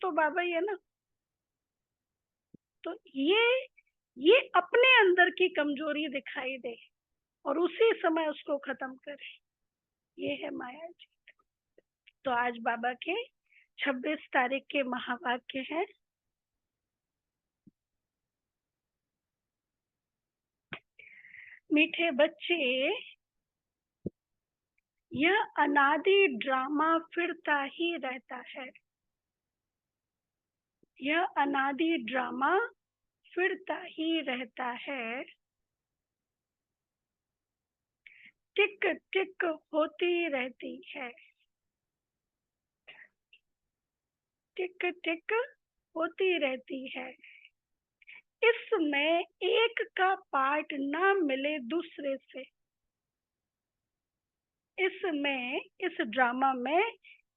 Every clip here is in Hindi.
तो बाबा ही है ना। तो ये अपने अंदर की कमजोरी दिखाई दे और उसी समय उसको खत्म करे, ये है माया जी। तो आज बाबा के 26 तारीख के महावाक्य हैं। मीठे बच्चे, यह अनादि ड्रामा फिरता ही रहता है। यह अनादि ड्रामा फिरता ही रहता है। टिक टिक होती रहती है। टिक टिक होती रहती है। इसमें एक का पार्ट ना मिले दूसरे से। इसमें, इस ड्रामा में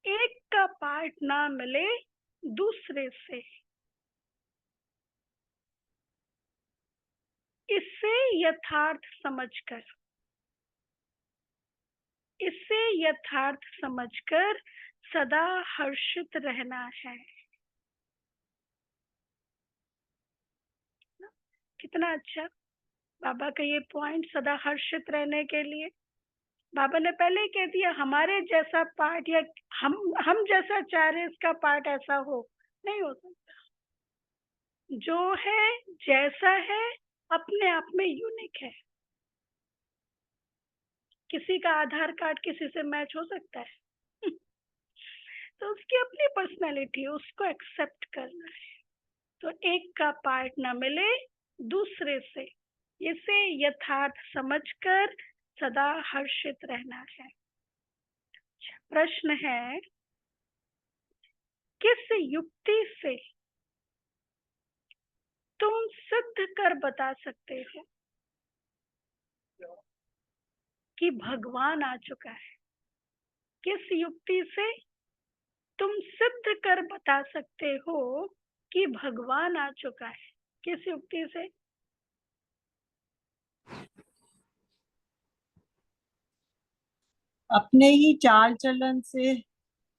एक का पार्ट ना मिले दूसरे से। इसे यथार्थ समझकर, इसे यथार्थ समझकर सदा हर्षित रहना है। कितना अच्छा बाबा का ये पॉइंट, सदा हर्षित रहने के लिए। बाबा ने पहले ही कह दिया, हमारे जैसा पार्ट या हम जैसा चाह रहे इसका पार्ट ऐसा हो, नहीं हो सकता। जो है जैसा है अपने आप में यूनिक है। किसी का आधार कार्ड किसी से मैच हो सकता है? तो उसकी अपनी पर्सनालिटी है, उसको एक्सेप्ट करना है। तो एक का पार्ट ना मिले दूसरे से, इसे यथार्थ समझकर सदा हर्षित रहना है। प्रश्न है, किस युक्ति से तुम सिद्ध कर बता सकते हो कि भगवान आ चुका है? किस युक्ति से तुम सिद्ध कर बता सकते हो कि भगवान आ चुका है? किस युक्ति से? अपने ही चाल चलन से,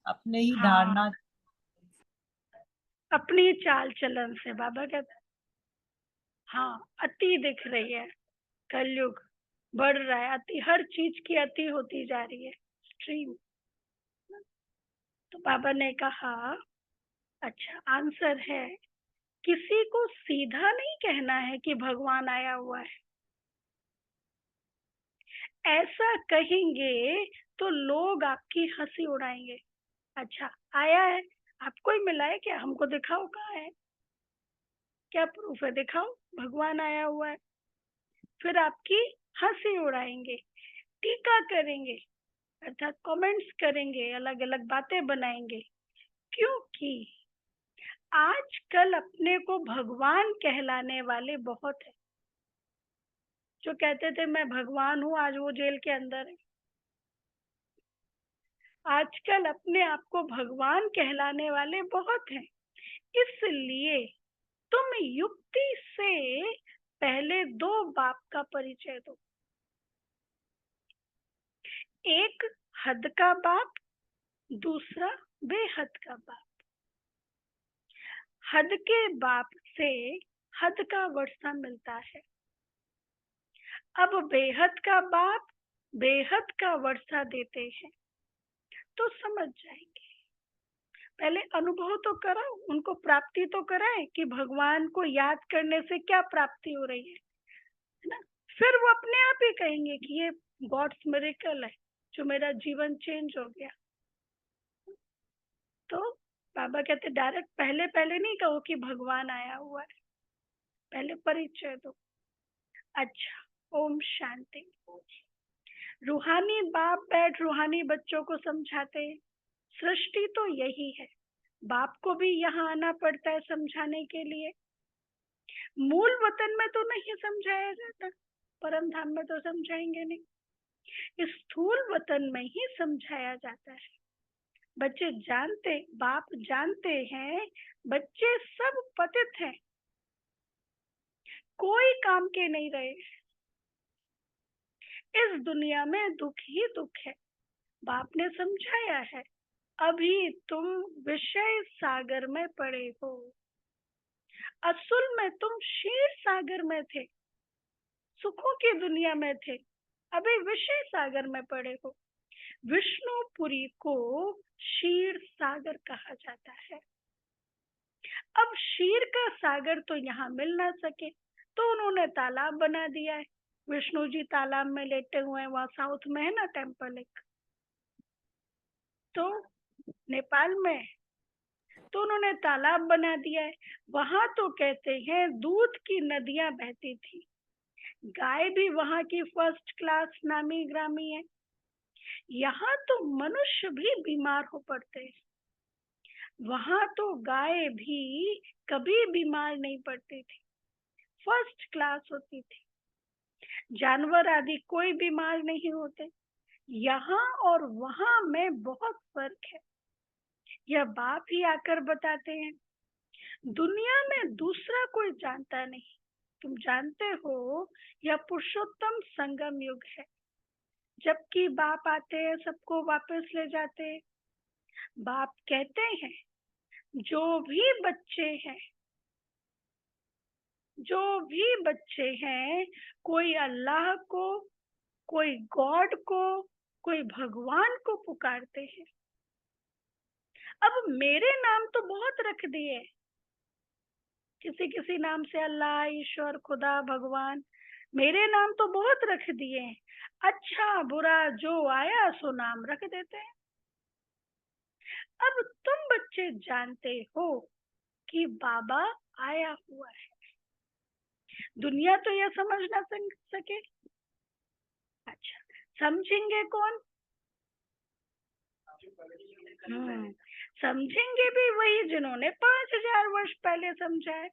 अपने ही हाँ, धारणा। अपनी चाल चलन से। बाबा कहते हैं, हाँ, अति दिख रही है, कलयुग बढ़ रहा है, अति, हर चीज की अति होती जा रही है, स्ट्रीम। तो बाबा ने कहा, अच्छा आंसर है, किसी को सीधा नहीं कहना है कि भगवान आया हुआ है। ऐसा कहेंगे तो लोग आपकी हंसी उड़ाएंगे। अच्छा आया है, आपको ही मिला है क्या? हमको दिखाओ कहाँ है, क्या प्रूफ है, दिखाओ भगवान आया हुआ है। फिर आपकी हंसी उड़ाएंगे, टीका करेंगे, अर्थात कमेंट्स करेंगे, अलग अलग बातें बनाएंगे। क्योंकि आजकल अपने को भगवान कहलाने वाले बहुत है। जो कहते थे मैं भगवान हूँ, आज वो जेल के अंदर है। आजकल अपने आप को भगवान कहलाने वाले बहुत हैं। इसलिए तुम युक्ति से पहले दो बाप का परिचय दो। एक हद का बाप, दूसरा बेहद का बाप। हद के बाप से हद का वर्षा मिलता है। अब बेहद का बाप बेहद का वर्षा देते हैं, तो समझ जाएंगे। पहले अनुभव तो कराओ, उनको प्राप्ति तो कराए कि भगवान को याद करने से क्या प्राप्ति हो रही है ना। फिर वो अपने आप ही कहेंगे कि ये गॉड्स मिरेकल है जो मेरा जीवन चेंज हो गया। तो बाबा कहते डायरेक्ट पहले पहले नहीं कहो कि भगवान आया हुआ है, पहले परिचय दो। अच्छा, ओम शांति। रूहानी बाप बैठ रूहानी बच्चों को समझाते। सृष्टि तो यही है, बाप को भी यहाँ आना पड़ता है समझाने के लिए। मूल वतन में तो नहीं समझाया जाता, परम धाम में तो समझाएंगे नहीं, इस स्थूल वतन में ही समझाया जाता है। बच्चे जानते, बाप जानते हैं बच्चे सब पतित हैं, कोई काम के नहीं रहे। इस दुनिया में दुख ही दुख है, बाप ने समझाया है। अभी तुम विषय सागर में पड़े हो, असल में तुम क्षीर सागर में थे, सुखों की दुनिया में थे, अभी विषय सागर में पड़े हो। विष्णुपुरी को क्षीर सागर कहा जाता है। अब क्षीर का सागर तो यहाँ मिल ना सके, तो उन्होंने तालाब बना दिया है। विष्णु जी तालाब में लेटे हुए हैं, वहां साउथ में है ना टेम्पल एक, तो नेपाल में, तो उन्होंने तालाब बना दिया है। वहां तो कहते हैं दूध की नदियां बहती थी, गाय भी वहां की फर्स्ट क्लास नामी ग्रामी है। यहाँ तो मनुष्य भी बीमार हो पड़ते हैं, वहां तो गाय भी कभी बीमार नहीं पड़ती थी, फर्स्ट क्लास होती थी। जानवर आदि कोई बीमार नहीं होते। यहाँ और वहां में बहुत फर्क है, यह बाप ही आकर बताते हैं। दुनिया में दूसरा कोई जानता नहीं। तुम जानते हो यह पुरुषोत्तम संगम युग है, जबकि बाप आते हैं सबको वापस ले जाते हैं। बाप कहते हैं जो भी बच्चे हैं, जो भी बच्चे हैं, कोई अल्लाह को, कोई गॉड को, कोई भगवान को पुकारते हैं। अब मेरे नाम तो बहुत रख दिए, किसी किसी नाम से, अल्लाह, ईश्वर, खुदा, भगवान, मेरे नाम तो बहुत रख दिए हैं। अच्छा बुरा जो आया सो नाम रख देते हैं। अब तुम बच्चे जानते हो कि बाबा आया हुआ है, दुनिया तो यह समझ ना सके। अच्छा, समझेंगे कौन? समझेंगे भी वही जिन्होंने 5000 वर्ष पहले समझा है।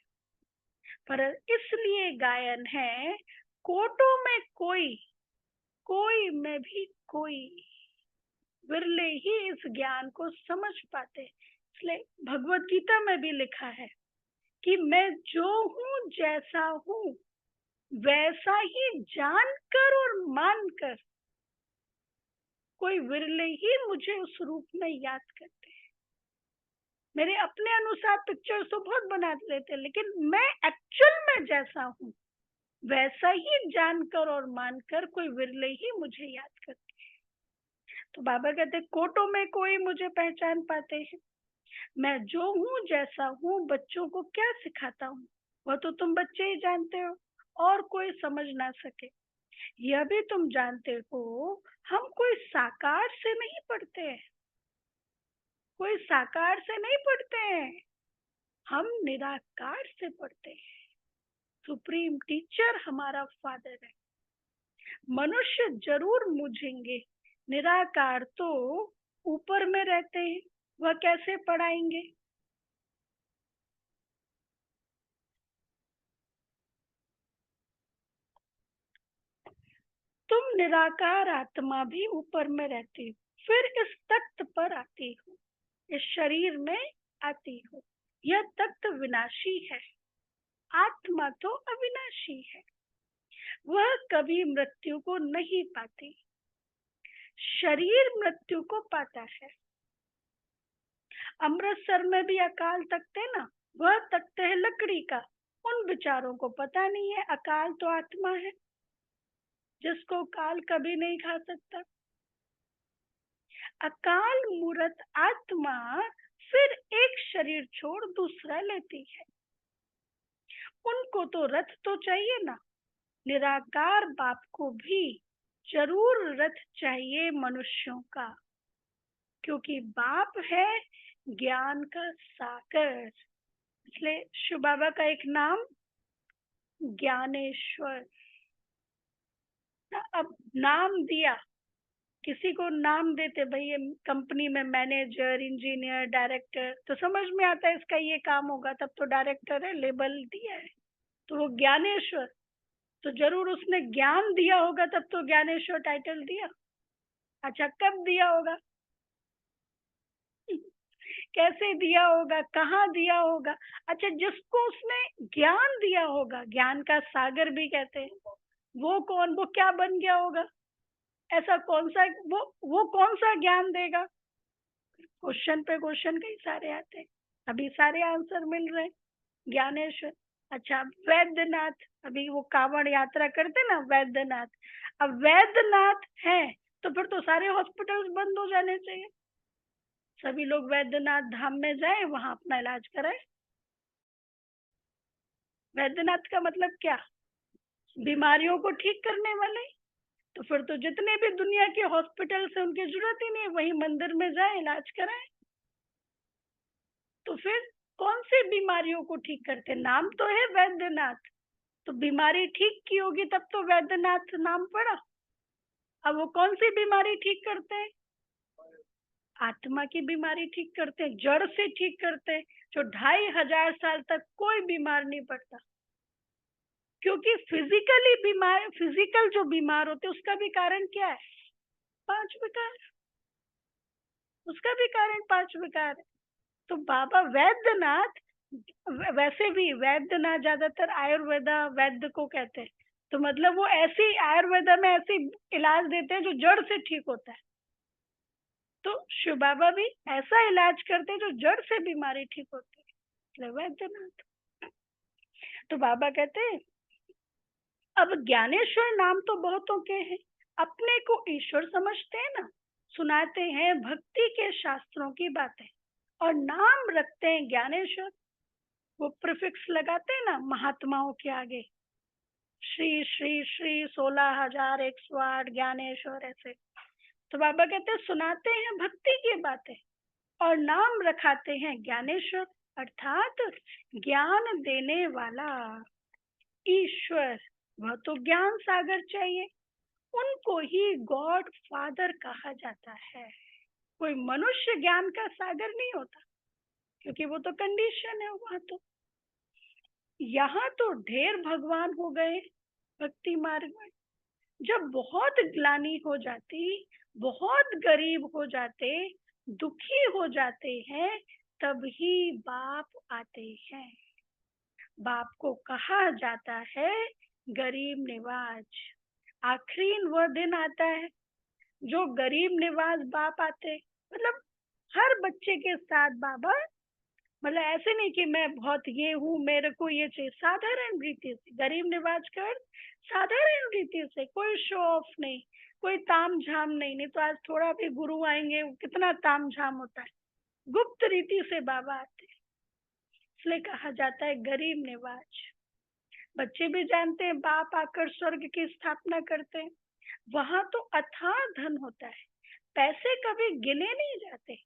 पर इसलिए गायन है, कोटों में कोई, कोई में भी कोई, विरले ही इस ज्ञान को समझ पाते। इसलिए भगवत गीता में भी लिखा है कि मैं जो हूँ जैसा हूँ वैसा ही जानकर और मानकर, कोई विरले ही मुझे उस रूप में याद करते हैं। मेरे अपने अनुसार पिक्चर्स तो बहुत बना लेते हैं, लेकिन मैं एक्चुअल में जैसा हूँ वैसा ही जानकर और मानकर कोई विरले ही मुझे याद करते हैं। तो बाबा कहते कोटों में कोई मुझे पहचान पाते हैं। मैं जो हूँ जैसा हूँ बच्चों को क्या सिखाता हूँ वह तो तुम बच्चे ही जानते हो, और कोई समझ ना सके। यह भी तुम जानते हो हम कोई साकार से नहीं पढ़ते हैं, कोई साकार से नहीं पढ़ते हैं, हम निराकार से पढ़ते हैं। सुप्रीम टीचर हमारा फादर है। मनुष्य जरूर मुझेंगे, निराकार तो ऊपर में रहते हैं, वह कैसे पढ़ाएंगे? तुम निराकार आत्मा भी ऊपर में रहती हो, फिर इस तख्त पर आती हो, इस शरीर में आती हो। यह तख्त विनाशी है, आत्मा तो अविनाशी है, वह कभी मृत्यु को नहीं पाती, शरीर मृत्यु को पाता है। अमृतसर में भी अकाल तख्त है ना, वह तख्त है लकड़ी का। उन विचारों को पता नहीं है अकाल तो आत्मा है, जिसको काल कभी नहीं खा सकता। अकाल मूर्त आत्मा फिर एक शरीर छोड़ दूसरा लेती है। उनको तो रथ तो चाहिए ना, निराकार बाप को भी जरूर रथ चाहिए मनुष्यों का, क्योंकि बाप है ज्ञान का सागर। इसलिए शिव बाबा का एक नाम ज्ञानेश्वर। अब नाम दिया, किसी को नाम देते भाई ये कंपनी में मैनेजर, इंजीनियर, डायरेक्टर, तो समझ में आता है इसका ये काम होगा, तब तो डायरेक्टर है, लेबल दिया है, तो वो ज्ञानेश्वर। तो जरूर उसने ज्ञान दिया होगा तब तो ज्ञानेश्वर टाइटल दिया। अच्छा कब दिया होगा, कैसे दिया होगा, कहाँ दिया होगा? अच्छा जिसको उसने ज्ञान दिया होगा, ज्ञान का सागर भी कहते हैं, वो कौन, वो क्या बन गया होगा? ऐसा कौन सा, वो कौन सा ज्ञान देगा? क्वेश्चन पे क्वेश्चन कई सारे आते हैं, अभी सारे आंसर मिल रहे हैं। ज्ञानेश्वर, अच्छा वैद्यनाथ, अभी वो कांवड़ यात्रा करते ना वैद्यनाथ, अब वैद्यनाथ है तो फिर तो सारे हॉस्पिटल्स बंद हो जाने चाहिए, सभी लोग वैद्यनाथ धाम में जाए, वहां अपना इलाज कराए। वैद्यनाथ का मतलब क्या? बीमारियों को ठीक करने वाले। तो फिर तो जितने भी दुनिया के हॉस्पिटल से उनकी जरूरत ही नहीं, वही मंदिर में जाए इलाज कराए। तो फिर कौन सी बीमारियों को ठीक करते? नाम तो है वैद्यनाथ, तो बीमारी ठीक की होगी तब तो वैद्यनाथ नाम पड़ा। अब वो कौन सी बीमारी ठीक करते हैं? आत्मा की बीमारी ठीक करते हैं, जड़ से ठीक करते हैं, जो 2500 साल तक कोई बीमार नहीं पड़ता। क्योंकि फिजिकली बीमार, फिजिकल जो बीमार होते उसका भी कारण क्या है? 5 विकार, उसका भी कारण 5 विकार है। तो बाबा वैद्यनाथ, वैसे भी वैद्यनाथ ज्यादातर आयुर्वेदा वैद्य को कहते हैं, तो मतलब वो ऐसी आयुर्वेदा में ऐसी इलाज देते हैं जो जड़ से ठीक होता है। तो शिव बाबा भी ऐसा इलाज करते हैं जो जड़ से बीमारी ठीक होती है, इसलिए वैद्यनाथ। तो बाबा कहते हैं अब ज्ञानेश्वर नाम तो बहुतों के हैं, अपने को ईश्वर समझते हैं ना, सुनाते हैं भक्ति के शास्त्रों की बातें और नाम रखते हैं ज्ञानेश्वर। वो प्रीफिक्स लगाते हैं ना महात्माओं के आगे, श्री श्री श्री 16,108 ज्ञानेश्वर ऐसे। तो बाबा कहते हैं सुनाते हैं भक्ति की बातें और नाम रखाते हैं ज्ञानेश्वर, अर्थात ज्ञान देने वाला ईश्वर। वह तो ज्ञान सागर चाहिए, उनको ही गॉड फादर कहा जाता है। कोई मनुष्य ज्ञान का सागर नहीं होता, क्योंकि वो तो कंडीशन है वहां। तो यहाँ तो ढेर भगवान हो गए भक्ति मार्ग में। जब बहुत ग्लानि हो जाती, बहुत गरीब हो जाते, दुखी हो जाते हैं, तभी बाप आते हैं। बाप को कहा जाता है गरीब निवाज। आखिरी वह दिन आता है जो गरीब निवाज बाप आते, मतलब हर बच्चे के साथ बाबा, मतलब ऐसे नहीं कि मैं बहुत ये हूँ मेरे को ये चाहिए, साधारण रीति से गरीब निवाज कर, साधारण रीति से, कोई शो ऑफ नहीं, कोई ताम झाम नहीं। नहीं तो आज थोड़ा भी गुरु आएंगे कितना ताम झाम होता है, गुप्त रीति से बाबा आते, इसलिए कहा जाता है गरीब निवाज। बच्चे भी जानते हैं बाप आकर स्वर्ग की स्थापना करते हैं, वहां तो अथाह धन होता है, पैसे कभी गिने नहीं जाते,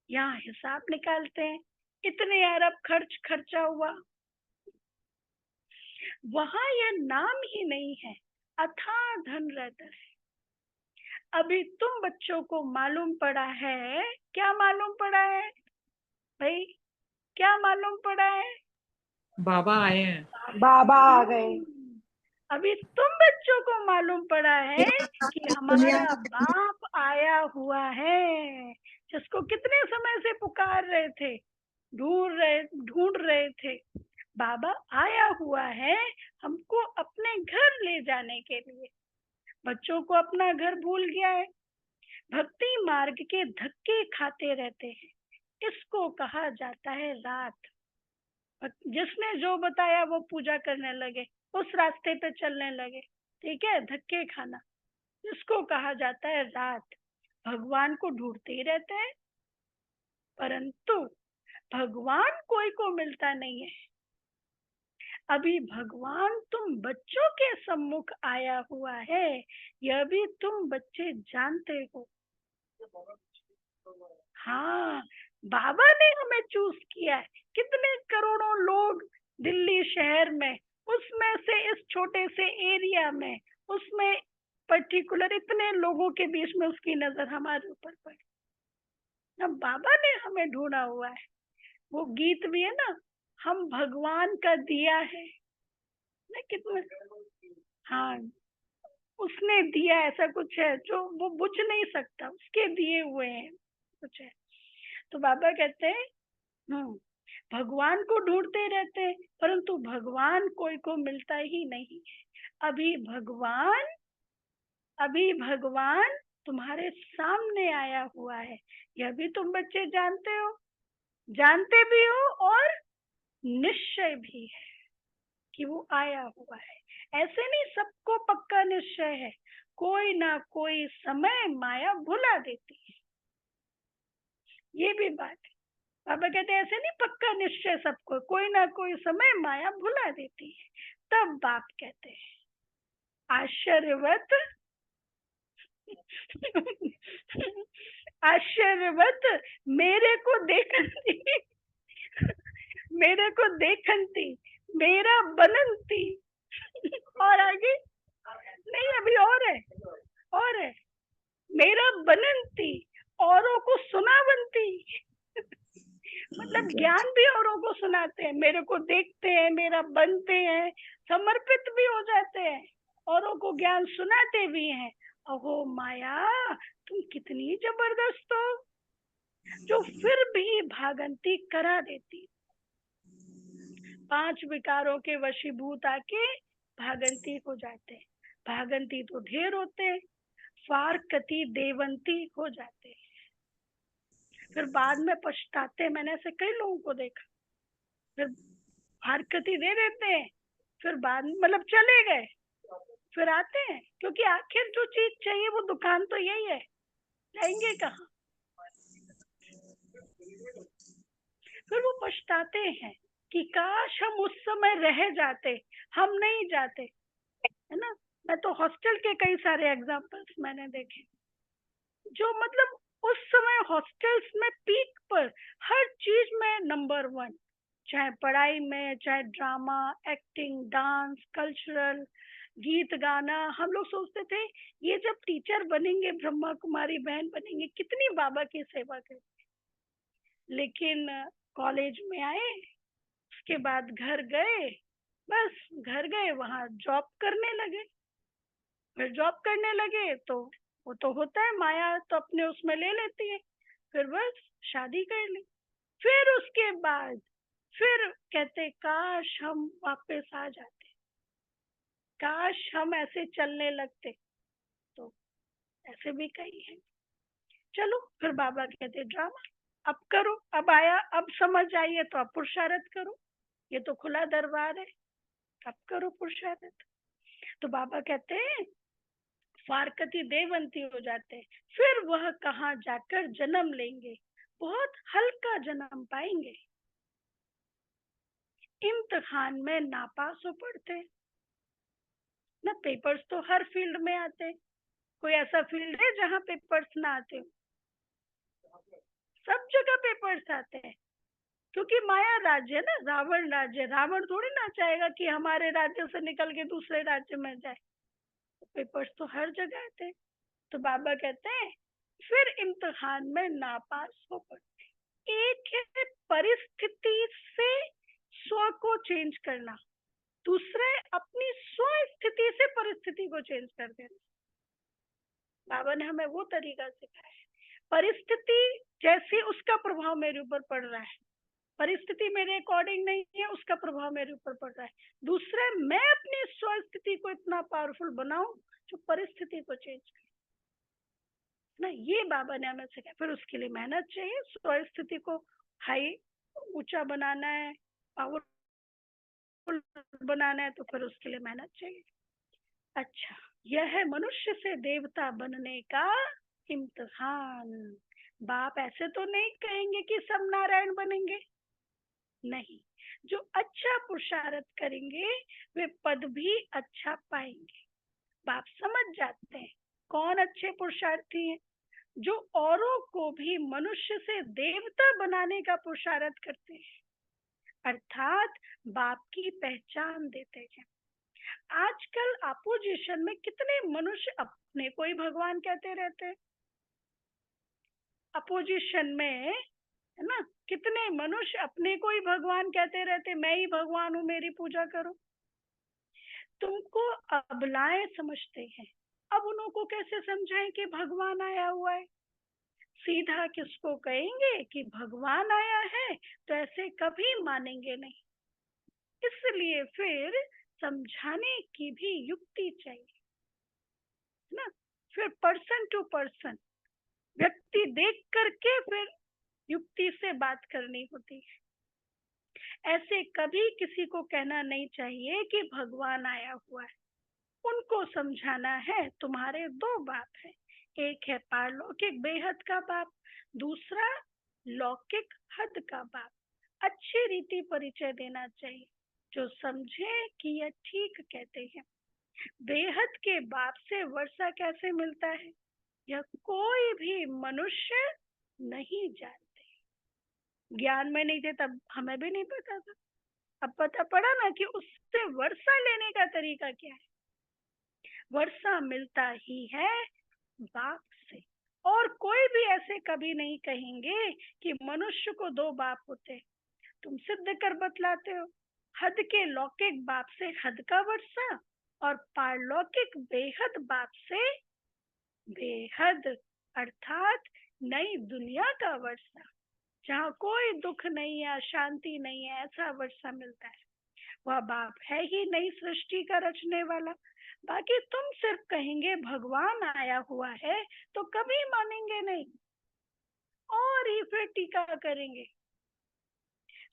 यहाँ हिसाब निकालते हैं इतने अरब खर्चा हुआ। वहां यह नाम ही नहीं है, अथाह धन रहता है। अभी तुम बच्चों को मालूम पड़ा है, क्या मालूम पड़ा है भाई, क्या मालूम पड़ा है? बाबा आए हैं। बाबा आ गए। अभी तुम बच्चों को मालूम पड़ा है कि हमारा बाप आया हुआ है, जिसको कितने समय से पुकार रहे थे, ढूंढ रहे थे। बाबा आया हुआ है हमको अपने घर ले जाने के लिए। बच्चों को अपना घर भूल गया है, भक्ति मार्ग के धक्के खाते रहते हैं, इसको कहा जाता है रात। जिसने जो बताया वो पूजा करने लगे, उस रास्ते पे चलने लगे, ठीक है, धक्के खाना, इसको कहा जाता है रात। भगवान को ढूंढते ही रहते हैं, परंतु भगवान कोई को मिलता नहीं है। अभी भगवान तुम बच्चों के सम्मुख आया हुआ है, यह भी तुम बच्चे जानते हो। हाँ, बाबा ने हमें चूज किया है। कितने करोड़ों लोग दिल्ली शहर में, उसमें से इस छोटे से एरिया में, उसमें पर्टिकुलर इतने लोगों के बीच में उसकी नजर हमारे ऊपर पड़ी। अब बाबा ने हमें ढूंढा हुआ है। वो गीत भी है ना, हम भगवान का दिया है ना, कितना, हाँ, उसने दिया, ऐसा कुछ है जो वो बुझ नहीं सकता, उसके दिए हुए हैं कुछ है। तो बाबा कहते हैं भगवान को ढूंढते रहते हैं, परंतु भगवान कोई को मिलता ही नहीं है। अभी भगवान तुम्हारे सामने आया हुआ है, यह भी तुम बच्चे जानते हो, जानते भी हो और निश्चय भी है कि वो आया हुआ है। ऐसे नहीं सबको पक्का निश्चय है, कोई ना कोई समय माया भुला देती है, ये भी बात है। बाबा कहते हैं ऐसे नहीं पक्का निश्चय सबको, कोई ना कोई समय माया भुला देती है। तब बाप कहते हैं आश्चर्यवत आश्चर्यवत मेरे को देखती मेरे को देखती मेरा बनंती और आगे नहीं, अभी और है मेरा बनंती औरों को सुनावंती मतलब ज्ञान भी औरों को सुनाते हैं, मेरे को देखते हैं, मेरा बनते हैं, समर्पित भी हो जाते हैं, औरों को ज्ञान सुनाते भी हैं। अहो माया तुम कितनी जबरदस्त हो, जो फिर भी भागंती करा देती। 5 विकारों के वशीभूत आके भागंती हो जाते हैं। भागंती तो ढेर होते हैं, फारकती देवंती हो जाते हैं, फिर बाद में पछताते हैं। मैंने ऐसे कई लोगों को देखा, फिर फारकती दे देते हैं, फिर बाद मतलब चले गए, फिर आते हैं, क्योंकि आखिर जो चीज चाहिए वो दुकान तो यही है, जाएंगे कहाँ। फिर वो पछताते हैं कि काश हम उस समय रह जाते, हम नहीं जाते, है ना। मैं तो हॉस्टल के कई सारे एग्जांपल्स मैंने देखे, जो मतलब उस समय हॉस्टल्स में पीक पर हर चीज में नंबर 1, चाहे पढ़ाई में, चाहे ड्रामा, एक्टिंग, डांस, कल्चरल, गीत गाना। हम लोग सोचते थे ये जब टीचर बनेंगे, ब्रह्मा कुमारी बहन बनेंगे, कितनी बाबा की सेवा करेंगे। लेकिन कॉलेज में आए, उसके बाद घर गए, बस घर गए, वहां जॉब करने लगे। फिर जॉब करने लगे तो वो तो होता है, माया तो अपने उसमें ले लेती है, फिर बस शादी कर ली। फिर उसके बाद फिर कहते काश हम वापस आ जाते, काश हम ऐसे चलने लगते। तो ऐसे भी कई है। चलो फिर बाबा कहते ड्रामा अब करो, अब आया, अब समझ आई है तो अब पुरुषार्थ करो, ये तो खुला दरबार है, अब करो पुरुषार्थ। तो बाबा कहते हैं फारकती देवंती हो जाते हैं, फिर वह कहाँ जाकर जन्म लेंगे, बहुत हल्का जन्म पाएंगे। इम्तिहान में नापास हो पड़ते हैं ना, पेपर्स तो हर फील्ड में आते हैं, कोई ऐसा फील्ड है जहाँ पेपर्स ना आते हो? सब जगह पेपर्स आते हैं, क्योंकि माया राज्य है ना, रावण राज्य। रावण थोड़ी ना चाहेगा कि हमारे राज्य से निकल के दूसरे राज्य में जाए, तो पेपर्स तो हर जगह आते हैं। तो बाबा कहते हैं फिर इम्तिहान में नापास हो पड़ते। एक है परिस्थिति से स्व को चेंज करना, दूसरा है अपनी स्व स्थिति से परिस्थिति को चेंज कर देना। बाबा ने हमें वो तरीका सिखाया है। परिस्थिति जैसे उसका प्रभाव मेरे ऊपर पड़ रहा है, परिस्थिति मेरे अकॉर्डिंग नहीं है, उसका प्रभाव मेरे ऊपर पड़ रहा है। दूसरा, मैं अपनी स्व स्थिति को इतना पावरफुल बनाऊं जो परिस्थिति को चेंज करे ना, ये बाबा ने हमें सिखाया। फिर उसके लिए मेहनत चाहिए, स्व स्थिति को हाई ऊंचा बनाना है, पावरफुल बनाना है, तो फिर उसके लिए मेहनत चाहिए। अच्छा, यह है मनुष्य से देवता बनने का इम्तिहान। बाप ऐसे तो नहीं कहेंगे कि सब नारायण बनेंगे, नहीं, जो अच्छा पुरुषार्थ करेंगे वे पद भी अच्छा पाएंगे। बाप समझ जाते हैं कौन अच्छे पुरुषार्थी हैं, जो औरों को भी मनुष्य से देवता बनाने का पुरुषार्थ करते हैं, अर्थात बाप की पहचान देते हैं। आजकल अपोजिशन में कितने मनुष्य अपने को ही भगवान कहते रहते हैं, अपोजिशन में, है ना, कितने मनुष्य अपने को ही भगवान कहते रहते, मैं ही भगवान हूँ, मेरी पूजा करो। तुमको अबलाएं समझते हैं, अब उनको कैसे समझाएं कि भगवान आया हुआ है। सीधा किसको कहेंगे कि भगवान आया है, तो ऐसे कभी मानेंगे नहीं। इसलिए फिर समझाने की भी युक्ति चाहिए ना। फिर पर्सन टू पर्सन व्यक्ति देख करके फिर युक्ति से बात करनी होती है। ऐसे कभी किसी को कहना नहीं चाहिए कि भगवान आया हुआ है। उनको समझाना है तुम्हारे दो बाप हैं, एक है पारलौकिक बेहद का बाप, दूसरा लौकिक हद का बाप। अच्छी रीति परिचय देना चाहिए जो समझे कि यह ठीक कहते हैं। बेहद के बाप से वर्षा कैसे मिलता है यह कोई भी मनुष्य नहीं जानते। ज्ञान में नहीं थे तब हमें भी नहीं पता था, अब पता पड़ा ना कि उससे वर्षा लेने का तरीका क्या है। वर्षा मिलता ही है बाप से, और कोई भी ऐसे कभी नहीं कहेंगे कि मनुष्य को दो बाप होते। तुम सिद्ध कर बतलाते हो, हद के लौकिक बाप से हद का वर्षा और पारलौकिक बेहद बाप से बेहद अर्थात नई दुनिया का वर्षा, जहाँ कोई दुख नहीं है, शांति नहीं है, ऐसा वर्षा मिलता है। वह बाप है ही नई सृष्टि का रचने वाला। बाकी तुम सिर्फ कहेंगे भगवान आया हुआ है तो कभी मानेंगे नहीं, और ही फिर टीका करेंगे,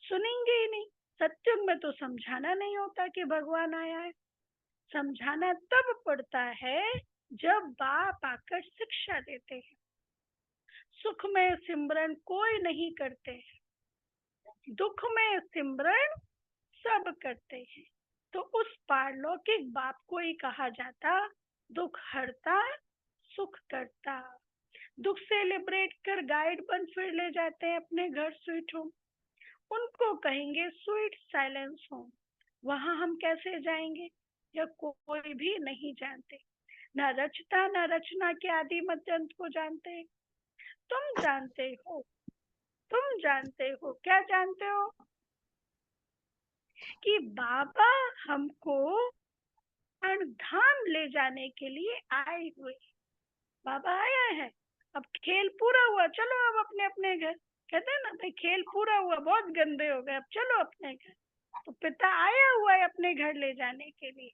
सुनेंगे ही नहीं। सत्युग में तो समझाना नहीं होता कि भगवान आया है। समझाना तब पड़ता है जब बाप आकर शिक्षा देते हैं। सुख में सिमरन कोई नहीं करते, दुख में सिमरन सब करते हैं। तो उस पारलौकिक बाप को ही कहा जाता दुख हरता सुख करता। दुख से लिबरेट कर गाइड बन फिर ले जाते हैं अपने घर स्वीट होम, उनको कहेंगे स्वीट साइलेंस होम। वहां हम कैसे जाएंगे यह कोई भी नहीं जानते, ना रचता ना रचना के आदि मध्य अंत को जानते हैं। तुम जानते हो, तुम जानते हो, क्या जानते हो कि बाबा हमको धाम ले जाने के लिए आए हुए। बाबा आया है, अब खेल पूरा हुआ, चलो अब अपने अपने घर। कहते हैं ना भाई खेल पूरा हुआ, बहुत गंदे हो गए, अब चलो अपने घर। तो पिता आया हुआ है अपने घर ले जाने के लिए,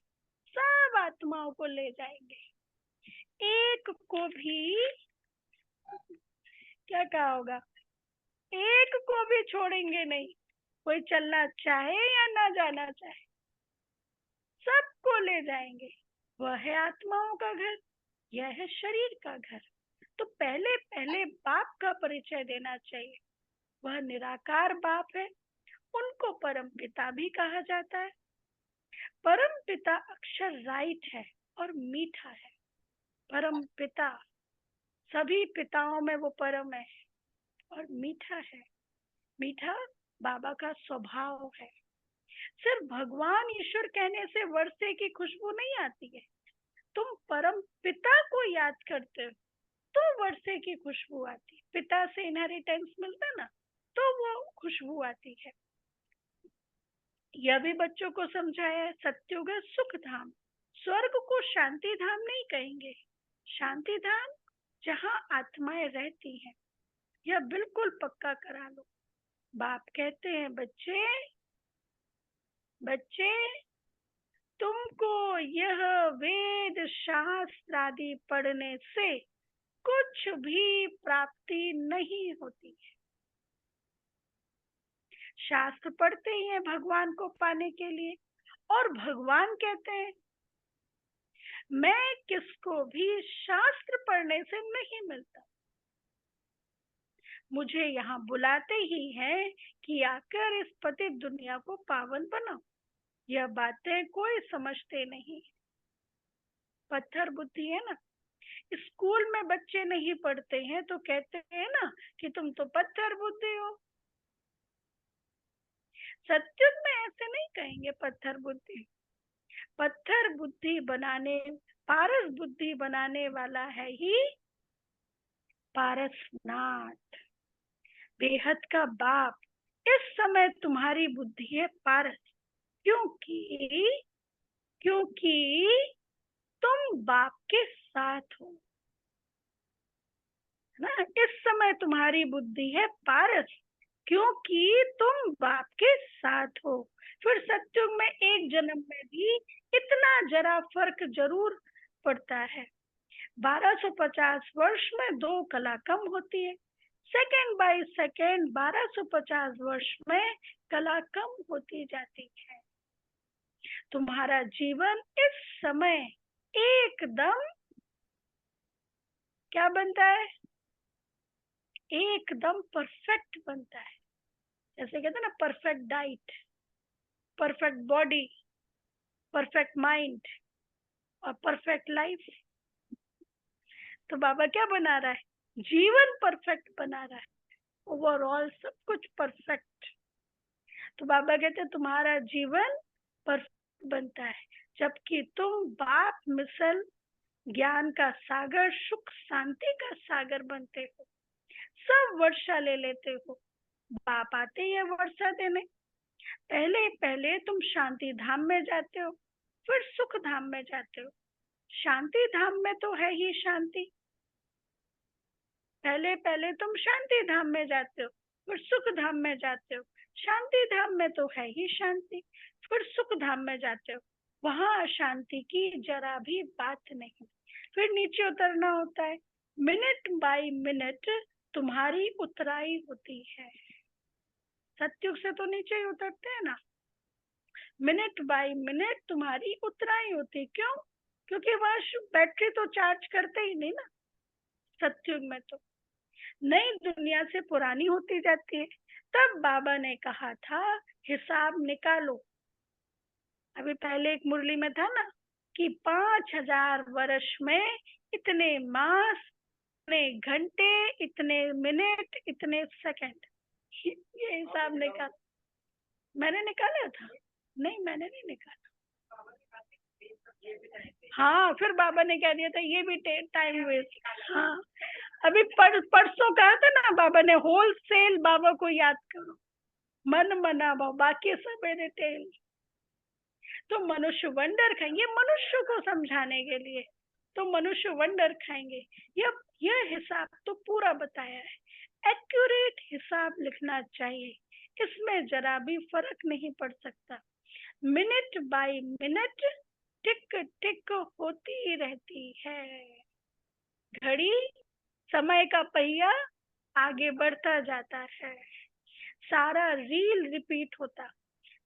सब आत्माओं को ले जाएंगे, एक को भी क्या कहा होगा, एक को भी छोड़ेंगे नहीं, कोई चलना चाहे या ना जाना चाहे, सबको ले जाएंगे। वह है आत्माओं का घर, यह है शरीर का घर। तो पहले पहले बाप का परिचय देना चाहिए। वह निराकार बाप है, उनको परम पिता भी कहा जाता है। परम पिता अक्षर राइट है और मीठा है। परम पिता, सभी पिताओं में वो परम है और मीठा है। मीठा बाबा का स्वभाव है। सिर्फ भगवान ईश्वर कहने से वर्षे की खुशबू नहीं आती है, तुम परम पिता को याद करते हो तो वर्षे की खुशबू आती है। पिता से इनहेरिटेंस मिलता ना, तो वो खुशबू आती है। यह भी बच्चों को समझाया है, सत्युग सुख धाम, स्वर्ग को शांति धाम नहीं कहेंगे। शांति धाम जहाँ आत्माएं रहती हैं, यह बिल्कुल पक्का करा लो। बाप कहते हैं बच्चे बच्चे तुमको यह वेद शास्त्र आदि पढ़ने से कुछ भी प्राप्ति नहीं होती है। शास्त्र पढ़ते ही हैं भगवान को पाने के लिए, और भगवान कहते हैं मैं किसको भी शास्त्र पढ़ने से नहीं मिलता, मुझे यहाँ बुलाते ही हैं कि आकर इस पतित दुनिया को पावन बनाओ। यह बातें कोई समझते नहीं, पत्थर बुद्धि है ना। स्कूल में बच्चे नहीं पढ़ते हैं तो कहते हैं ना कि तुम तो पत्थर बुद्धि हो। सत्युग में ऐसे नहीं कहेंगे पत्थर बुद्धि। पत्थर बुद्धि बनाने, पारस बुद्धि बनाने वाला है ही पारसनाथ, बेहद का बाप। इस समय तुम्हारी बुद्धि है पारस, क्योंकि तुम बाप के साथ हो ना। इस समय तुम्हारी बुद्धि है पारस क्योंकि तुम बाप के साथ हो। फिर सत्युग में एक जन्म में भी इतना जरा फर्क जरूर पड़ता है। 1250 वर्ष में 2 कला कम होती है। सेकेंड बाय सेकेंड 1250 वर्ष में कला कम होती जाती है। तुम्हारा जीवन इस समय एकदम क्या बनता है? एकदम परफेक्ट बनता है। जैसे कहते हैं ना, perfect diet, perfect body, perfect mind और परफेक्ट लाइफ। तो बाबा क्या बना रहा है? जीवन परफेक्ट बना रहा है, ओवरऑल सब कुछ परफेक्ट। तो बाबा कहते हैं तुम्हारा जीवन परफेक्ट बनता है, जबकि तुम बाप मिसल ज्ञान का सागर, सुख शांति का सागर बनते हो। सब वर्षा ले लेते हो, बाप आते ही है वर्षा देने। पहले पहले तुम शांति धाम में जाते हो, फिर सुख धाम में जाते हो। शांति धाम में तो है ही शांति। पहले पहले तुम शांति धाम में जाते हो, फिर सुख धाम में जाते हो। शांति धाम में तो है ही शांति, फिर सुख धाम में जाते हो, वहां अशांति की जरा भी बात नहीं। फिर नीचे उतरना होता है। मिनट बाय मिनट तुम्हारी उतराई होती है। सत्युग से तो नीचे ही उतरते हैं ना। मिनट बाय मिनट तुम्हारी उतराई होती। क्यों? क्योंकि वहां बैटरी तो चार्ज करते ही नहीं ना। सत्युग में तो नई दुनिया से पुरानी होती जाती है। तब बाबा ने कहा था हिसाब निकालो। अभी पहले एक मुरली में था ना कि 5000 वर्ष में इतने मास, इतने घंटे, इतने मिनट, इतने सेकंड। ये हिसाब निकाल। मैंने निकाला था? नहीं, मैंने नहीं निकाला। हाँ, फिर बाबा ने कह दिया था ये भी टाइम वेस्ट। हाँ, अभी परसों कहा था ना बाबा ने, होलसेल बाबा को याद करो, मन मनाओ, बाकी सब रिटेल। तो मनुष्य वंडर खाएंगे, मनुष्य को समझाने के लिए तो मनुष्य वंडर खाएंगे। यह हिसाब तो पूरा बताया है। एक्यूरेट हिसाब लिखना चाहिए, इसमें जरा भी फर्क नहीं पड़ सकता। मिनट बाय मिनट टिक टिक होती रहती है। घड़ी, समय का पहिया आगे बढ़ता जाता है। सारा रील रिपीट होता,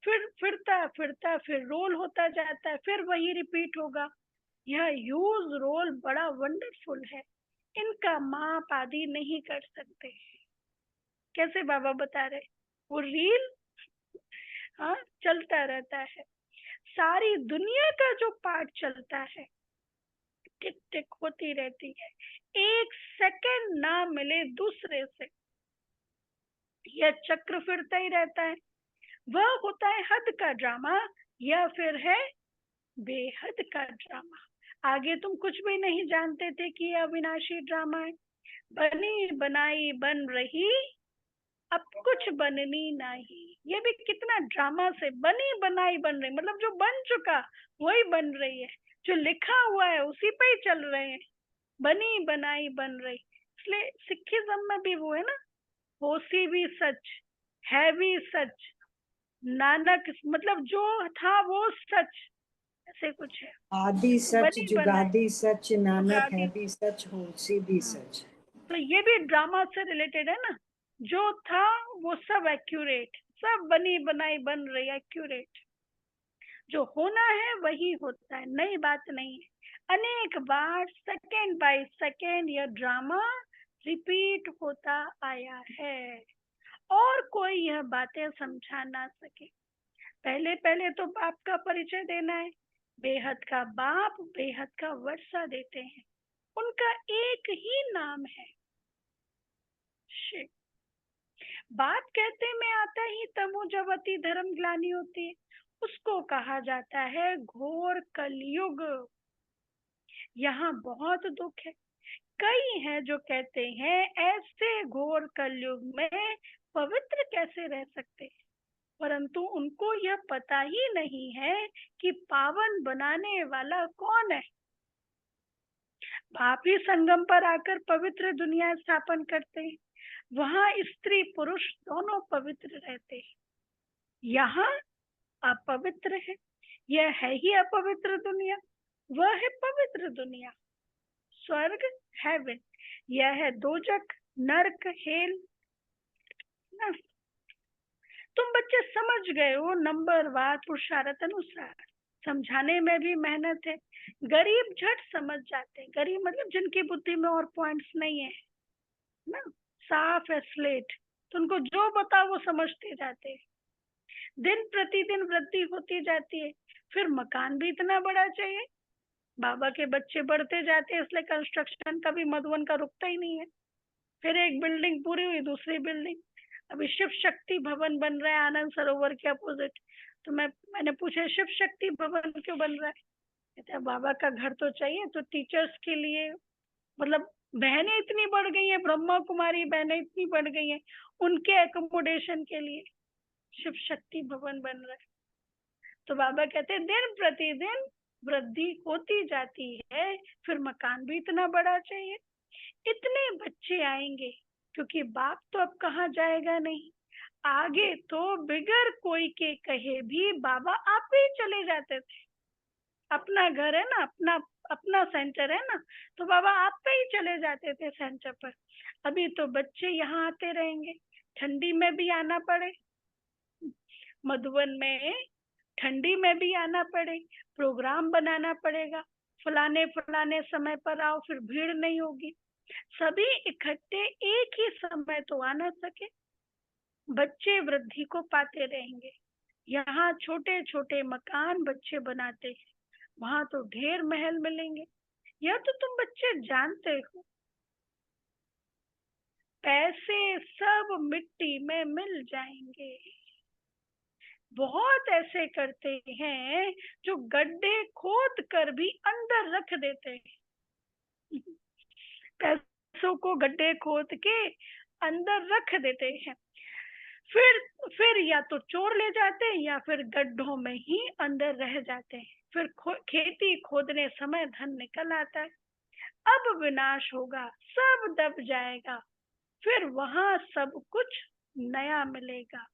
फिर फिरता फिरता फिर रोल होता जाता है, फिर वही रिपीट होगा। यह यूज रोल बड़ा वंडरफुल है, इनका माप आदि नहीं कर सकते। कैसे बाबा बता रहे? वो रील हाँ चलता रहता है। सारी दुनिया का जो पार्ट चलता है, टिक टिक होती रहती है। एक सेकंड ना मिले दूसरे से, यह चक्र फिरता ही रहता है। वह होता है हद का ड्रामा, या फिर है बेहद का ड्रामा। आगे तुम कुछ भी नहीं जानते थे कि यह अविनाशी ड्रामा है। बनी बनाई बन रही, अब कुछ बननी नहीं। ये भी कितना ड्रामा से बनी बनाई बन रही, मतलब जो बन चुका वही बन रही है, जो लिखा हुआ है उसी पे ही चल रहे हैं। बनी बनाई बन रही। इसलिए सिखिज्म में भी वो है ना, होसी भी सच है भी सच, नानक मतलब जो था वो सच, ऐसे कुछ है। आदि सच बनी बनाई जुगादी सच, नानक है जुगादी। भी सच, होसी भी सच। तो ये भी ड्रामा से रिलेटेड है ना। जो था वो सब एक्यूरेट, सब बनी बनाई बन रही एक्यूरेट। जो होना है वही होता है, नई बात नहीं है। अनेक बार सेकेंड बाय सेकेंड यह ड्रामा रिपीट होता आया है, और कोई यह बातें समझा ना सके। पहले पहले तो बाप का परिचय देना है। बेहद का बाप बेहद का वर्षा देते हैं, उनका एक ही नाम है शिव। बात कहते में आता ही तमोजवती धर्म ग्लानि होती है, उसको कहा जाता है घोर कलयुग। यहाँ बहुत दुख है। कई हैं जो कहते हैं ऐसे घोर कलयुग में पवित्र कैसे रह सकते हैं, परंतु उनको यह पता ही नहीं है कि पावन बनाने वाला कौन है। बाप ही संगम पर आकर पवित्र दुनिया स्थापन करते हैं, वहां स्त्री पुरुष दोनों पवित्र रहते हैं। यहाँ अपवित्र है, यह है ही अपवित्र दुनिया, वह है पवित्र दुनिया। स्वर्ग हेवन, यह है दोजक, नरक, हेल ना। तुम बच्चे समझ गए हो नंबर वार पुरुषार्थ अनुसार, समझाने में भी मेहनत है। गरीब झट समझ जाते हैं, गरीब मतलब जिनकी बुद्धि में और पॉइंट्स नहीं है ना, साफ है स्लेट, तो उनको जो बताओ वो समझते जाते हैं। दिन प्रतिदिन वृद्धि होती जाती है, फिर मकान भी इतना बड़ा चाहिए। बाबा के बच्चे बढ़ते जाते हैं, इसलिए कंस्ट्रक्शन का भी मधुबन का रुकता ही नहीं है। फिर एक बिल्डिंग पूरी हुई, दूसरी बिल्डिंग, अभी शिव शक्ति भवन बन रहा है आनंद सरोवर के अपोजिट। तो मैंने पूछा शिव शक्ति भवन क्यों बन रहा है, कहते हैं बाबा का घर तो चाहिए, तो टीचर्स के लिए, मतलब बहनें इतनी बढ़ गई हैं, ब्रह्मा कुमारी बहनें इतनी बढ़ गई हैं, उनके एकोमोडेशन के लिए शिव शक्ति भवन बन रहा है। तो बाबा कहते हैं दिन प्रतिदिन वृद्धि होती जाती है, फिर मकान भी इतना बड़ा चाहिए। इतने बच्चे आएंगे, क्योंकि बाप तो अब कहाँ जाएगा नहीं, आगे तो बिगर कोई के कहे भी बाबा आप ही चले जाते थे। अपना घर है ना, अपना अपना सेंटर है ना, तो बाबा आप पे ही चले जाते थे सेंटर पर। अभी तो बच्चे यहाँ आते रहेंगे, ठंडी में भी आना पड़े, मधुबन में ठंडी में भी आना पड़े, प्रोग्राम बनाना पड़ेगा, फलाने फलाने समय पर आओ, फिर भीड़ नहीं होगी, सभी इकट्ठे एक ही समय तो आ ना सके। बच्चे वृद्धि को पाते रहेंगे। यहाँ छोटे छोटे मकान बच्चे बनाते हैं, वहां तो ढेर महल मिलेंगे। यह तो तुम बच्चे जानते हो। पैसे सब मिट्टी में मिल जाएंगे। बहुत ऐसे करते हैं जो गड्ढे खोद कर भी अंदर रख देते हैं। पैसों को गड्ढे खोद के अंदर रख देते हैं, फिर या तो चोर ले जाते हैं या फिर गड्ढों में ही अंदर रह जाते हैं। फिर खेती खोदने समय धन निकल आता है। अब विनाश होगा, सब दब जाएगा, फिर वहां सब कुछ नया मिलेगा।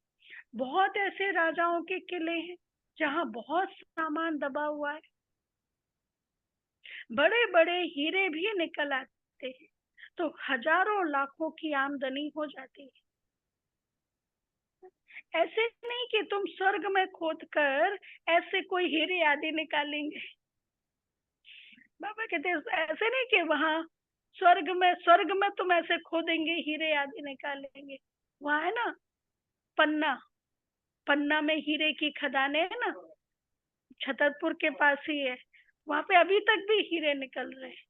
बहुत ऐसे राजाओं के किले हैं जहाँ बहुत सामान दबा हुआ है, बड़े बड़े हीरे भी निकल आते हैं, तो हजारों लाखों की आमदनी हो जाती है। ऐसे नहीं कि तुम स्वर्ग में खोद कर ऐसे कोई हीरे आदि निकालेंगे। बाबा कहते हैं ऐसे नहीं कि वहां स्वर्ग में तुम ऐसे खोदेंगे हीरे आदि निकालेंगे। वहां है ना पन्ना, पन्ना में हीरे की खदानें है ना, छतरपुर के पास ही है, वहां पे अभी तक भी हीरे निकल रहे हैं।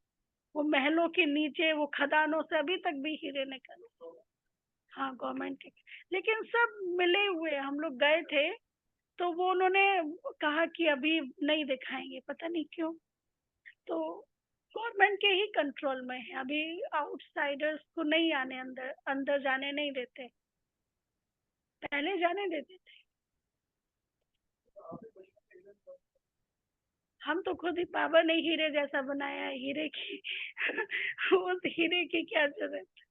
वो महलों के नीचे वो खदानों से अभी तक भी हीरे निकल रहे। हाँ गवर्नमेंट के, लेकिन सब मिले हुए, हम लोग गए थे तो वो उन्होंने कहा कि अभी नहीं दिखाएंगे, पता नहीं क्यों। तो गवर्नमेंट के ही कंट्रोल में है, अभी आउटसाइडर्स को नहीं आने, अंदर अंदर जाने नहीं देते, पहले जाने देते थे। हम तो खुद ही, बाबा ने हीरे जैसा बनाया है, हीरे की उस हीरे की क्या जरूरत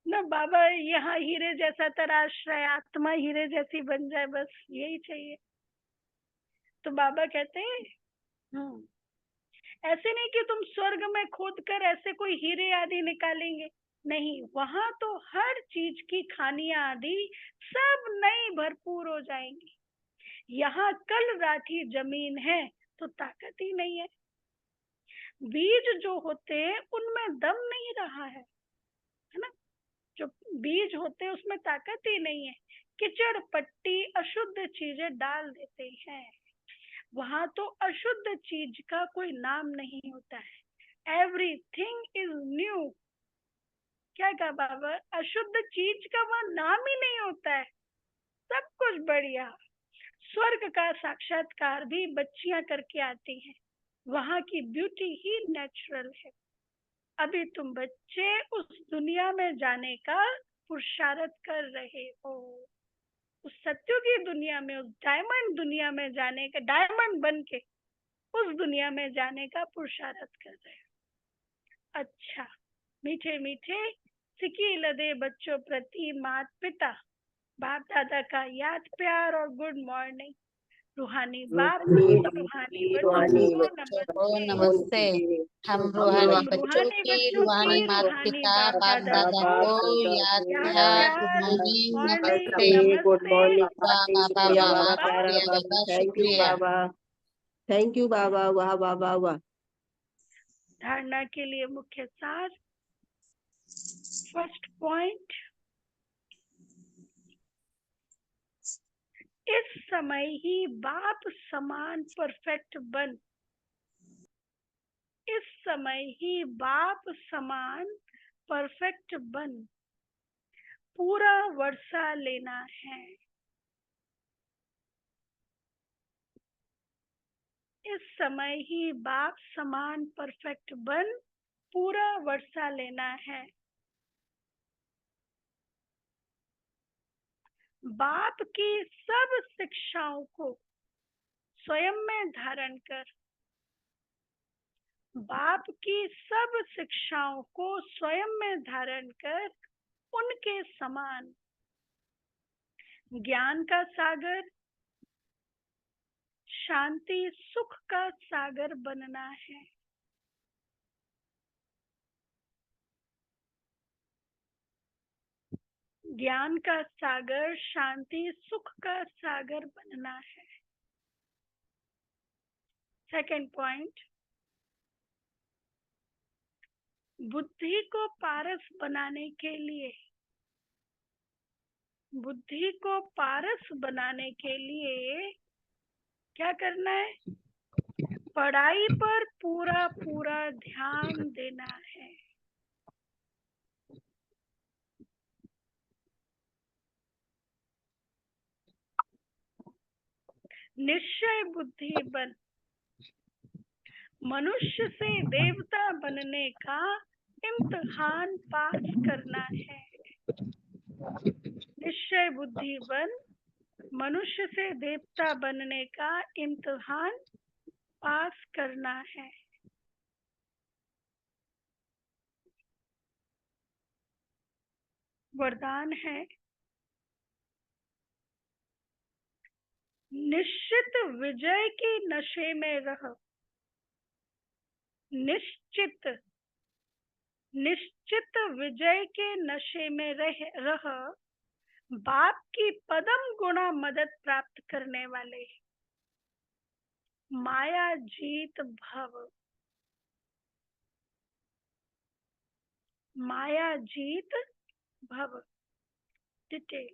ना। बाबा यहाँ हीरे जैसा तराश रहा है, आत्मा हीरे जैसी बन जाए, बस यही चाहिए। तो बाबा कहते हैं ऐसे नहीं कि तुम स्वर्ग में खोद कर ऐसे कोई हीरे आदि निकालेंगे, नहीं, वहां तो हर चीज की खानियां आदि सब नई भरपूर हो जाएंगी। यहाँ कल राठी जमीन है तो ताकत ही नहीं है, बीज जो होते हैं उनमें दम नहीं रहा है ना, जो बीज होते हैं उसमें ताकत ही नहीं है, कीचड़ पट्टी अशुद्ध चीजें डाल देते हैं। वहां तो अशुद्ध चीज का कोई नाम नहीं होता है, एवरीथिंग इज न्यू। क्या कहा बाबा, अशुद्ध चीज का वहां नाम ही नहीं होता है, सब कुछ बढ़िया। स्वर्ग का साक्षात्कार भी बच्चियां करके आती हैं, वहां की ब्यूटी ही नेचुरल है। अभी तुम बच्चे उस दुनिया में जाने का पुरुषार्थ कर रहे हो, उस सत्य की दुनिया में, उस डायमंड दुनिया में जाने का, डायमंड बन के उस दुनिया में जाने का पुरुषार्थ कर रहे हो। अच्छा, मीठे मीठे सिकी लदे बच्चों प्रति माता पिता बाप दादा का याद प्यार और गुड मॉर्निंग। रूहानी बाप रूहानी रूहानी बच्चों को बच्चों नमस्ते। हम रूहानी बच्चों रूहानी की बच्चों रूहानी की माता रूहानी पिता बाप बाप दादा दादा को को याद याद गुड प्यार मॉर्निंग मॉर्निंग नमस्ते गुड मॉर्निंग वाह बाबा शुक्रिया वाह बाबा, बाबा प्यारा शुक्रिया बाबा, बाबा थैंक यू शुक्रिया बाबा, थैंक यू बाबा, वाह बाबा वाह। धारणा के लिए मुख्य सार। फर्स्ट पॉइंट, इस समय ही बाप समान परफेक्ट बन। इस समय ही बाप समान परफेक्ट बन, पूरा वर्षा लेना है। इस समय ही बाप समान परफेक्ट बन, पूरा वर्षा लेना है। बाप की सब शिक्षाओं को स्वयं में धारण कर। बाप की सब शिक्षाओं को स्वयं में धारण कर उनके समान ज्ञान का सागर, शांति सुख का सागर बनना है। ज्ञान का सागर, शांति सुख का सागर बनना है। सेकंड पॉइंट, बुद्धि को पारस बनाने के लिए, बुद्धि को पारस बनाने के लिए क्या करना है? पढ़ाई पर पूरा पूरा ध्यान देना है। निश्चय बुद्धि बन। मनुष्य से देवता बनने का इम्तिहान पास करना है। निश्चय बुद्धि बन, मनुष्य से देवता बनने का इम्तिहान पास करना है। वरदान है, निश्चित विजय के नशे में रह। निश्चित निश्चित विजय के नशे में रह बाप की पदम गुणा मदद प्राप्त करने वाले। माया जीत भव। माया जीत भव। डिटेल।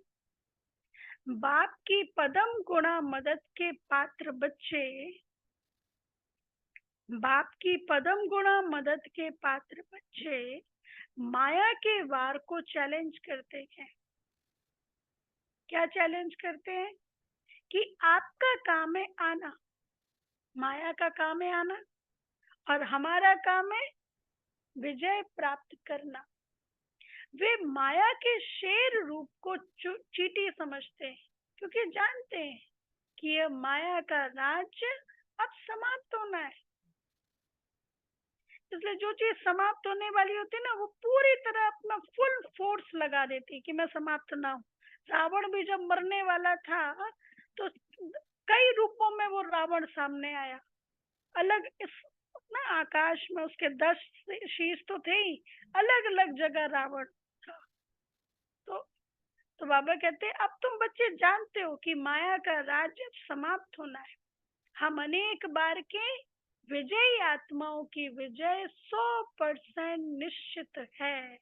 बाप की पदम गुणा मदद के पात्र बच्चे, बाप की पदम गुणा मदद के पात्र बच्चे माया के वार को चैलेंज करते हैं। क्या चैलेंज करते हैं? कि आपका काम है आना, माया का काम है आना, और हमारा काम है विजय प्राप्त करना। वे माया के शेर रूप को चींटी समझते हैं, क्योंकि जानते हैं कि यह माया का राज्य अब समाप्त होना है। इसलिए जो चीज समाप्त होने वाली होती है ना, वो पूरी तरह अपना फुल फोर्स लगा देती कि मैं समाप्त ना हूं। रावण भी जब मरने वाला था तो कई रूपों में वो रावण सामने आया। अलग इस ना आकाश में उसके 10 शीश तो थे ही, अलग अलग जगह रावण था। तो बाबा कहते हैं, अब तुम बच्चे जानते हो कि माया का राज्य समाप्त होना है। हम अनेक बार के विजयी आत्माओं की विजय 100% निश्चित है।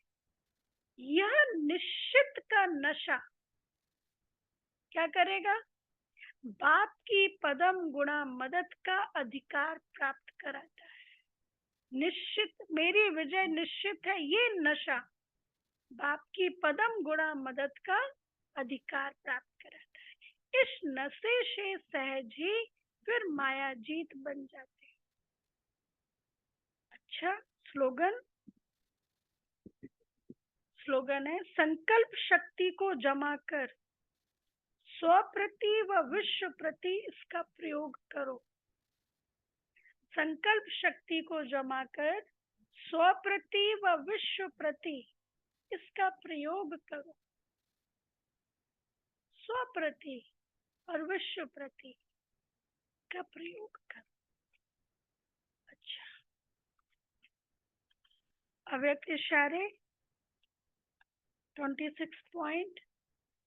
यह निश्चित का नशा क्या करेगा? बाप की पदम गुणा मदद का अधिकार प्राप्त कराता है। निश्चित, मेरी विजय निश्चित है, ये नशा बाप की पदम गुणा मदद का अधिकार प्राप्त कराता है। इस नशे से सहज ही फिर माया जीत बन जाते। अच्छा, स्लोगन है, संकल्प शक्ति को जमा कर स्वप्रति व विश्व प्रति इसका प्रयोग करो। संकल्प शक्ति को जमा कर स्वप्रति व विश्व प्रति इसका प्रयोग करो। स्वप्रति और विश्व प्रति का प्रयोग कर। अच्छा, अव्यक्त इशारे 26 पॉइंट।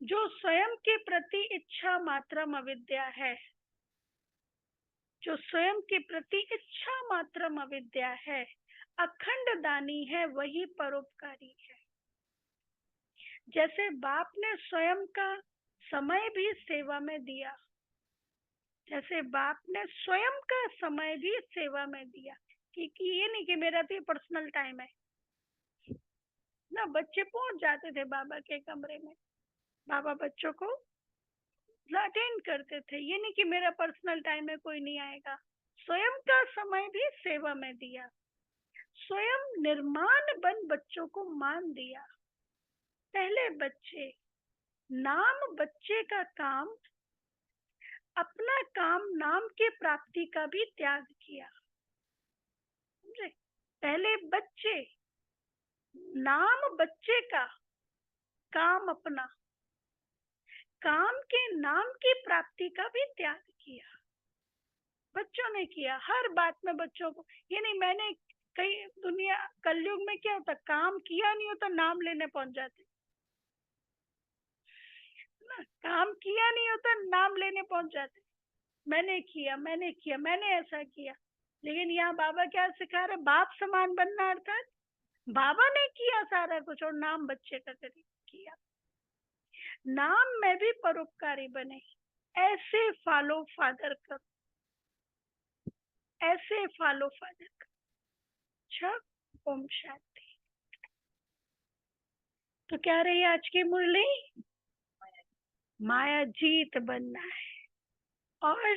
जो स्वयं के प्रति इच्छा मात्रम अविद्या है, जो स्वयं के प्रति इच्छा मात्रम अविद्या है, अखंड दानी है, वही परोपकारी है। जैसे बाप ने स्वयं का समय भी सेवा में दिया, जैसे बाप ने स्वयं का समय भी सेवा में दिया, कि ये नहीं कि मेरा तो ये पर्सनल टाइम है ना। बच्चे पहुंच जाते थे बाबा के कमरे में, बाबा बच्चों को अटेंड करते थे। ये नहीं कि मेरा पर्सनल टाइम है, कोई नहीं आएगा। स्वयं का समय भी सेवा में दिया, स्वयं निर्माण बन बच्चों को मान दिया। पहले बच्चे, नाम बच्चे का काम, अपना काम नाम के प्राप्ति का भी त्याग किया। समझे? पहले बच्चे, नाम बच्चे का, काम अपना, काम के नाम की प्राप्ति का भी त्याग किया। बच्चों ने किया हर बात में बच्चों को। ये नहीं, मैंने कई दुनिया कलयुग में क्या होता, काम किया नहीं होता, नाम लेने पहुंच जाते ना। काम किया नहीं होता, नाम लेने पहुंच जाते, मैंने किया, मैंने किया, मैंने ऐसा किया। लेकिन यहाँ बाबा क्या सिखा रहे, बाप समान बनना, अर्थात बाबा ने किया सारा कुछ और नाम बच्चे का किया। नाम में भी परोपकारी बने, ऐसे फॉलो फादर करो, ऐसे फॉलो फादर करो। अच्छा, ओम शांति। तो क्या रही आज की मुरली? माया जीत बनना है और